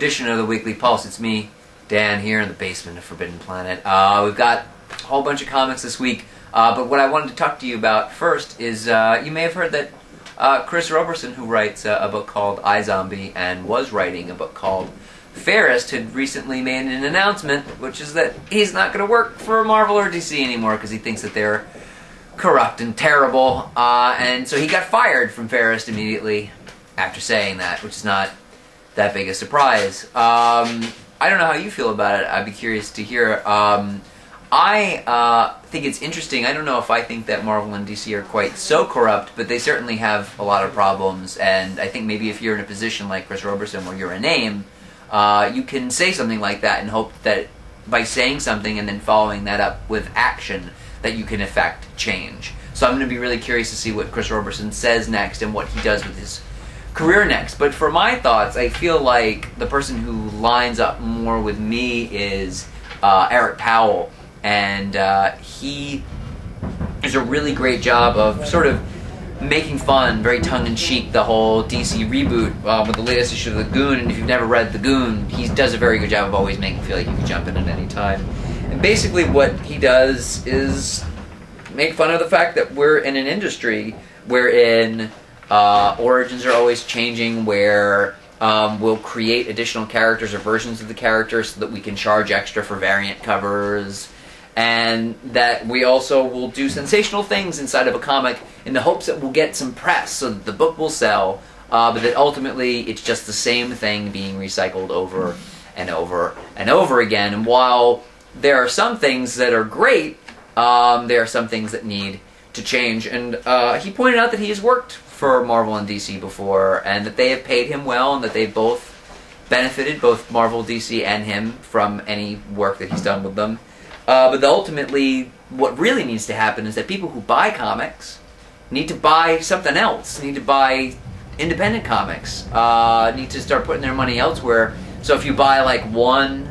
edition of the Weekly Pulse. It's me, Dan, here in the basement of Forbidden Planet. We've got a whole bunch of comics this week, but what I wanted to talk to you about first is you may have heard that Chris Roberson, who writes a book called iZombie and was writing a book called Fairest, had recently made an announcement, which is that he's not going to work for Marvel or DC anymore because he thinks that they're corrupt and terrible, and so he got fired from Fairest immediately after saying that, which is not that big a surprise. I don't know how you feel about it. I'd be curious to hear. I think it's interesting. I don't know if I think that Marvel and DC are quite so corrupt, but they certainly have a lot of problems, and I think maybe if you're in a position like Chris Roberson where you're a name, you can say something like that and hope that by saying something and then following that up with action that you can effect change. So I'm going to be really curious to see what Chris Roberson says next and what he does with his career next. But for my thoughts, I feel like the person who lines up more with me is Eric Powell, and he does a really great job of sort of making fun, very tongue-in-cheek, the whole DC reboot with the latest issue of The Goon. And if you've never read The Goon, he does a very good job of always making you feel like you can jump in at any time. And basically what he does is make fun of the fact that we're in an industry wherein origins are always changing, where we'll create additional characters or versions of the characters so that we can charge extra for variant covers, and that we also will do sensational things inside of a comic in the hopes that we'll get some press so that the book will sell, but that ultimately it's just the same thing being recycled over and over and over again. And while there are some things that are great, there are some things that need to change. And he pointed out that he has worked for Marvel and DC before, and that they have paid him well, and that they've both benefited, both Marvel, DC, and him, from any work that he's done with them. But ultimately, what really needs to happen is that people who buy comics need to buy something else, need to buy independent comics, need to start putting their money elsewhere. So if you buy like one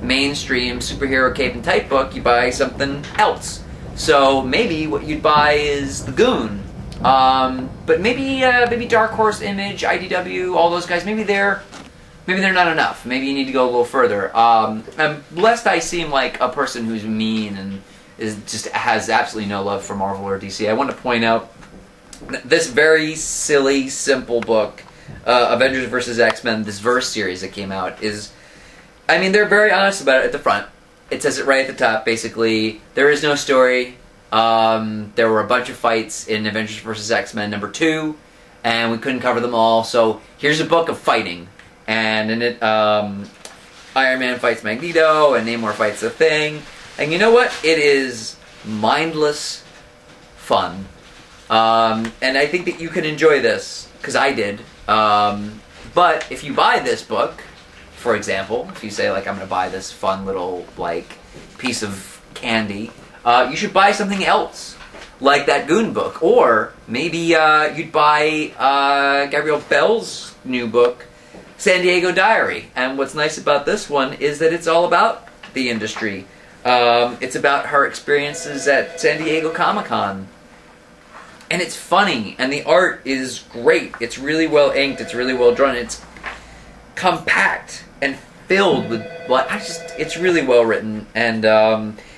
mainstream superhero cape and type book, you buy something else. So maybe what you'd buy is The Goon, but maybe Dark Horse, Image, IDW, all those guys, maybe they're not enough. Maybe you need to go a little further. And lest I seem like a person who's mean and has absolutely no love for Marvel or DC, I want to point out that this very silly, simple book, Avengers vs. X-Men, this Verse series that came out, is, I mean, they're very honest about it at the front. It says it right at the top, basically. There is no story. There were a bunch of fights in Avengers vs. X-Men #2, and we couldn't cover them all, so here's a book of fighting. And in it, Iron Man fights Magneto, and Namor fights the Thing. And you know what? It is mindless fun. And I think that you can enjoy this, because I did. But if you buy this book, for example, if you say, like, I'm going to buy this fun little, like, piece of candy, you should buy something else, like that Goon book. Or maybe you'd buy Gabrielle Bell's new book, San Diego Diary. And what's nice about this one is that it's all about the industry. It's about her experiences at San Diego Comic-Con. And it's funny, and the art is great. It's really well inked, it's really well drawn, it's compact and filled with, it's really well written, and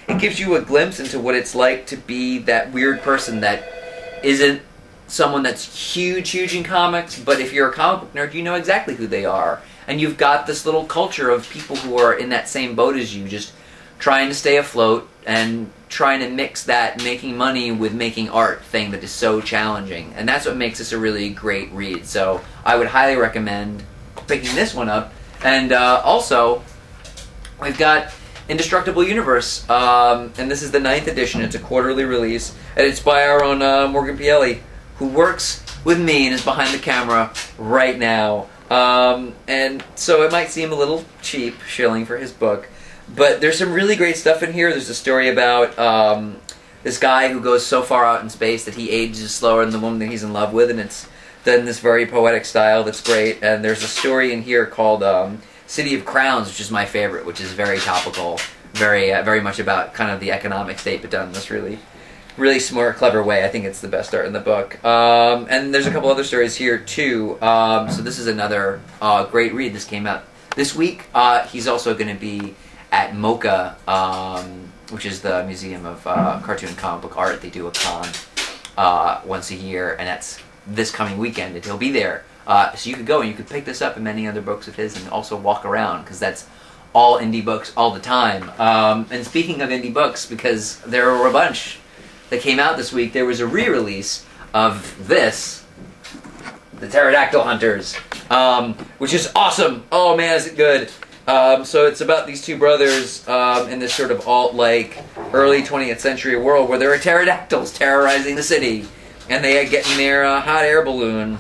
it gives you a glimpse into what it's like to be that weird person that isn't someone that's huge in comics, but if you're a comic book nerd, you know exactly who they are. And you've got this little culture of people who are in that same boat as you, just trying to stay afloat and trying to mix that making money with making art thing that is so challenging. And that's what makes this a really great read. So I would highly recommend picking this one up. And also, we've got Indestructible Universe, and this is the 9th edition. It's a quarterly release, and it's by our own Morgan Pielli, who works with me and is behind the camera right now. And so it might seem a little cheap, shilling for his book, but there's some really great stuff in here. There's a story about this guy who goes so far out in space that he ages slower than the woman that he's in love with, and it's done in this very poetic style that's great. And there's a story in here called City of Crowns, which is my favorite, which is very topical, very much about kind of the economic state, but done in this really smart, clever way. I think it's the best art in the book. And there's a couple other stories here too. So this is another great read. This came out This week, he's also going to be at MoCCA, which is the Museum of Cartoon and Comic Book Art. They do a con once a year, and that's this coming weekend, and he'll be there. So you could go and you could pick this up and many other books of his and also walk around, because that's all indie books all the time. And speaking of indie books, because there were a bunch that came out this week, there was a re-release of this, The Pterodactyl Hunters, which is awesome. Oh man, is it good. So it's about these two brothers in this sort of alt-like early 20th century world where there are pterodactyls terrorizing the city, and they get in their hot air balloon,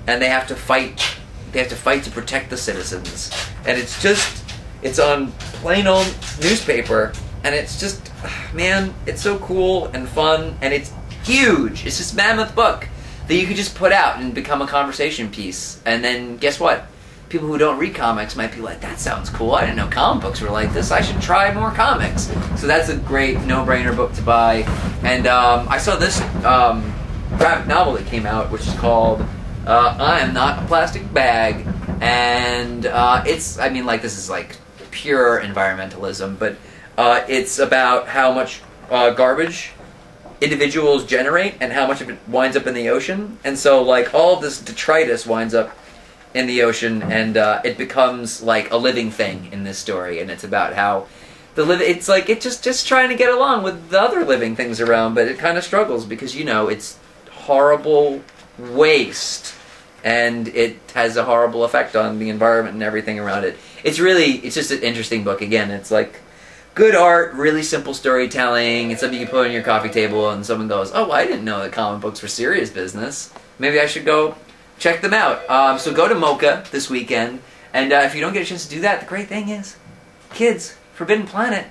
and they have to fight. They have to fight to protect the citizens, and it's on plain old newspaper, and it's just, man, it's so cool and fun, and it's huge. It's this mammoth book that you could just put out and become a conversation piece, and then guess what? People who don't read comics might be like, that sounds cool. I didn't know comic books were like this. I should try more comics. So that's a great no-brainer book to buy. And I saw this graphic novel that came out, which is called I Am Not a Plastic Bag. And it's, I mean, like, this is like pure environmentalism, but it's about how much garbage individuals generate and how much of it winds up in the ocean. And so, like, all of this detritus winds up in the ocean, and it becomes like a living thing in this story, and it's about how it's like it just trying to get along with the other living things around, but it kind of struggles because, you know, it's horrible waste, and it has a horrible effect on the environment and everything around it. It's just an interesting book. Again, it's like good art, really simple storytelling. It's something you put on your coffee table, and someone goes, "Oh, I didn't know that comic books were serious business. Maybe I should go check them out." So go to MoCCA this weekend, and if you don't get a chance to do that, the great thing is, kids, Forbidden Planet,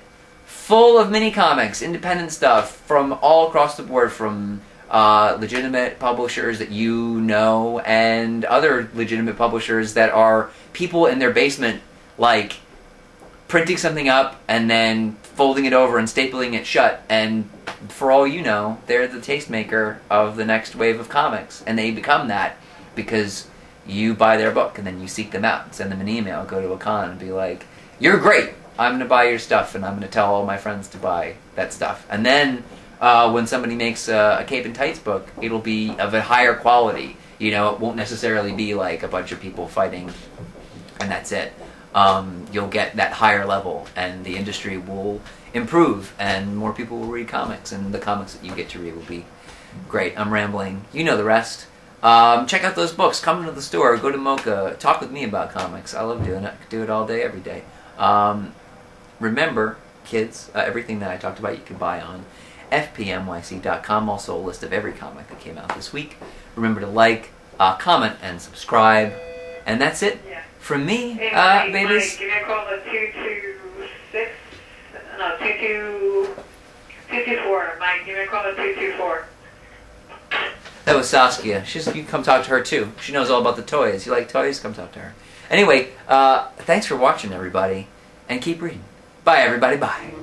full of mini comics, independent stuff from all across the board, from legitimate publishers that you know, and other legitimate publishers that are people in their basement, like printing something up and then folding it over and stapling it shut, and for all you know, they're the tastemaker of the next wave of comics, and they become that because you buy their book, and then you seek them out, send them an email, go to a con, and be like, "You're great, I'm going to buy your stuff, and I'm going to tell all my friends to buy that stuff." And then when somebody makes a Cape and Tights book, it'll be of a higher quality. You know, it won't necessarily be like a bunch of people fighting, and that's it. You'll get that higher level, and the industry will improve, and more people will read comics, and the comics that you get to read will be great. I'm rambling. You know the rest. Check out those books. Come into the store. Go to MoCCA. Talk with me about comics. I love doing it. I could do it all day, every day. Remember, kids, everything that I talked about you can buy on fpnyc.com. Also a list of every comic that came out this week. Remember to like, comment, and subscribe. And that's it from me, hey, babies. Mike, give me a call at 224. Mike, give me a call at 224. That was Saskia. You can come talk to her too. She knows all about the toys. You like toys? Come talk to her. Anyway, thanks for watching, everybody, and keep reading. Bye, everybody. Bye.